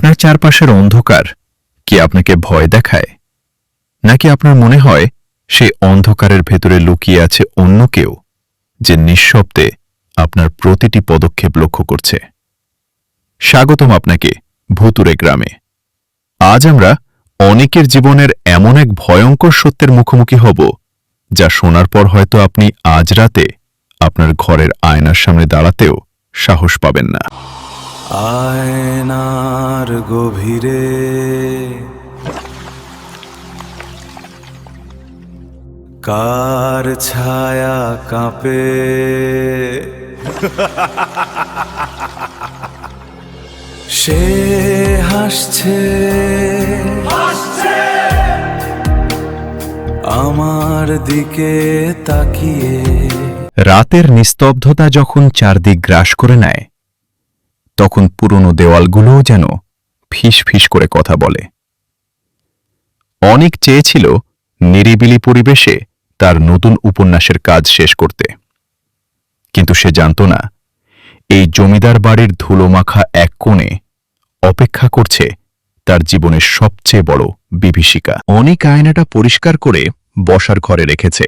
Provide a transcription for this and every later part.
আপনার চারপাশের অন্ধকার কি আপনাকে ভয় দেখায়, নাকি আপনার মনে হয় সেই অন্ধকারের ভেতরে লুকিয়ে আছে অন্য কেউ যে নিঃশব্দে আপনার প্রতিটি পদক্ষেপ লক্ষ্য করছে? স্বাগতম আপনাকে ভুতুরে গ্রামে। আজ আমরা অনেকের জীবনের এমন এক ভয়ঙ্কর সত্যের মুখোমুখি হব যা শোনার পর হয়তো আপনি আজ রাতে আপনার ঘরের আয়নার সামনে দাঁড়াতেও সাহস পাবেন না। আয়নার গভীরে কার ছায়া কাঁপে, সে হাসছে আমার দিকে তাকিয়ে। রাতের নিস্তব্ধতা যখন চারদিক গ্রাস করে নেয়, তখন পুরনো দেওয়ালগুলোও যেন ফিস ফিস করে কথা বলে। অনেক চেয়েছিল নিরিবিলি পরিবেশে তার নতুন উপন্যাসের কাজ শেষ করতে, কিন্তু সে জানত না এই জমিদার বাড়ির ধুলোমাখা এক কোণে অপেক্ষা করছে তার জীবনের সবচেয়ে বড় বিভীষিকা। অনেক আয়নাটা পরিষ্কার করে বসার ঘরে রেখেছে।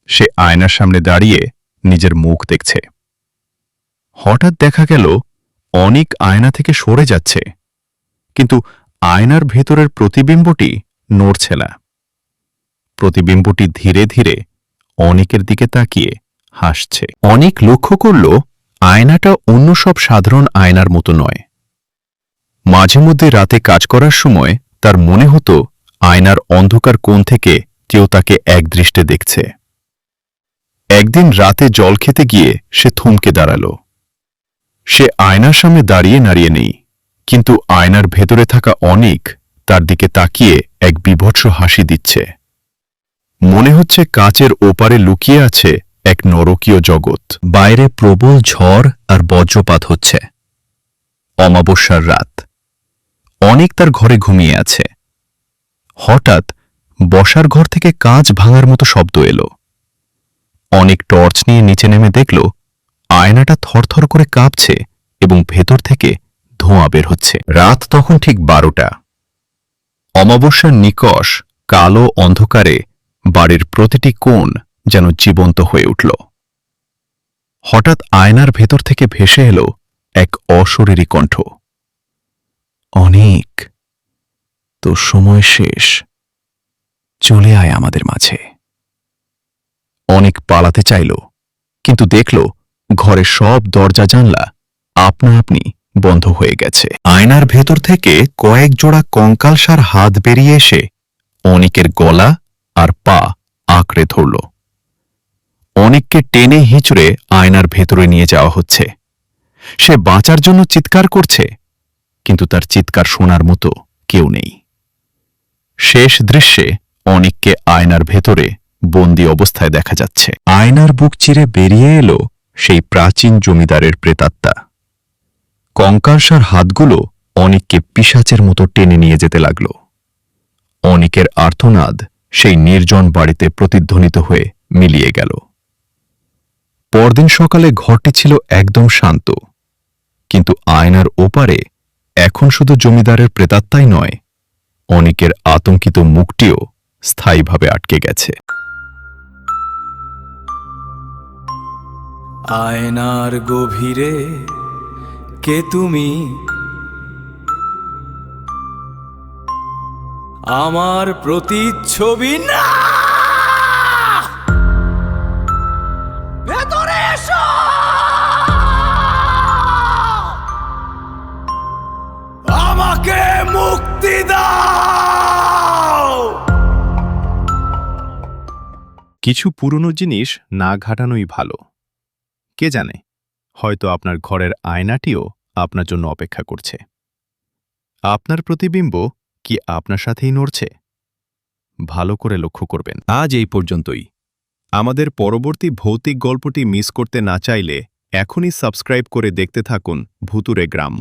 সে আয়নার সামনে দাঁড়িয়ে নিজের মুখ দেখছে। হঠাৎ দেখা গেল অনেক আয়না থেকে সরে যাচ্ছে, কিন্তু আয়নার ভেতরের প্রতিবিম্বটি নড়ছে না। প্রতিবিম্বটি ধীরে ধীরে অনেকের দিকে তাকিয়ে হাসছে। অনেক লক্ষ্য করল আয়নাটা অন্য সব সাধারণ আয়নার মতো নয়। মাঝে মধ্যে রাতে কাজ করার সময় তার মনে হতো আয়নার অন্ধকার কোণ থেকে কেউ তাকে একদৃষ্টে দেখছে। একদিন রাতে জল খেতে গিয়ে সে থমকে দাঁড়াল। সে আয়নার সামনে দাঁড়িয়ে নাড়িয়ে নেই, কিন্তু আয়নার ভেতরে থাকা অনেক তার দিকে তাকিয়ে এক বীভৎস হাসি দিচ্ছে। মনে হচ্ছে কাচের ওপারে লুকিয়ে আছে এক নরকীয় জগৎ। বাইরে প্রবল ঝড় আর বজ্রপাত হচ্ছে। অমাবস্যার রাত। অনেক তার ঘরে ঘুমিয়ে আছে। হঠাৎ বসার ঘর থেকে কাঁচ ভাঙার মতো শব্দ এলো। অনেক টর্চ নিয়ে নিচে নেমে দেখল আয়নাটা থরথর করে কাঁপছে এবং ভেতর থেকে ধোঁয়া বের হচ্ছে। রাত তখন ঠিক 12টা। অমাবস্যার নিকষ কালো অন্ধকারে বাড়ির প্রতিটি কোণ যেন জীবন্ত হয়ে উঠল। হঠাৎ আয়নার ভেতর থেকে ভেসে এলো এক অশরীরী কণ্ঠ। অনেক, তোর সময় শেষ, চলে আয় আমাদের মাঝে। অনেক পালাতে চাইল, কিন্তু দেখল ঘরের সব দরজা জানলা আপনা আপনি বন্ধ হয়ে গেছে। আয়নার ভেতর থেকে কয়েক জোড়া কঙ্কালসার হাত বেরিয়ে এসে অনেকের গলা আর পা আঁকড়ে ধরল। অনেককে টেনে হিঁচড়ে আয়নার ভেতরে নিয়ে যাওয়া হচ্ছে। সে বাঁচার জন্য চিৎকার করছে, কিন্তু তার চিৎকার শোনার মতো কেউ নেই। শেষ দৃশ্যে অনেককে আয়নার ভেতরে বন্দি অবস্থায় দেখা যাচ্ছে। আয়নার বুক চিরে বেরিয়ে এলো সেই প্রাচীন জমিদারের প্রেতাত্মা। কঙ্কালসার হাতগুলো অনেককে পিশাচের মতো টেনে নিয়ে যেতে লাগল। অনেকের আর্তনাদ সেই নির্জন বাড়িতে প্রতিধ্বনিত হয়ে মিলিয়ে গেল। পরদিন সকালে ঘরটি ছিল একদম শান্ত, কিন্তু আয়নার ওপারে এখন শুধু জমিদারের প্রেতাত্মাই নয়, অনেকের আতঙ্কিত মুখটিও স্থায়ীভাবে আটকে গেছে। আয়নার গভীরে কে তুমি? আমার প্রতিচ্ছবি না। ভেতরে এসো। আমাকে মুক্তি দাও। কিছু পুরনো জিনিস না ঘাটানোই ভালো। কে জানে, হয়তো আপনার ঘরের আয়নাটিও আপনার জন্য অপেক্ষা করছে। আপনার প্রতিবিম্ব কি আপনার সাথেই নড়ছে? ভালো করে লক্ষ্য করবেন। আজ এই পর্যন্তই। আমাদের পরবর্তী ভৌতিক গল্পটি মিস করতে না চাইলে এখনই সাবস্ক্রাইব করে দেখতে থাকুন ভুতুরে গ্রাম।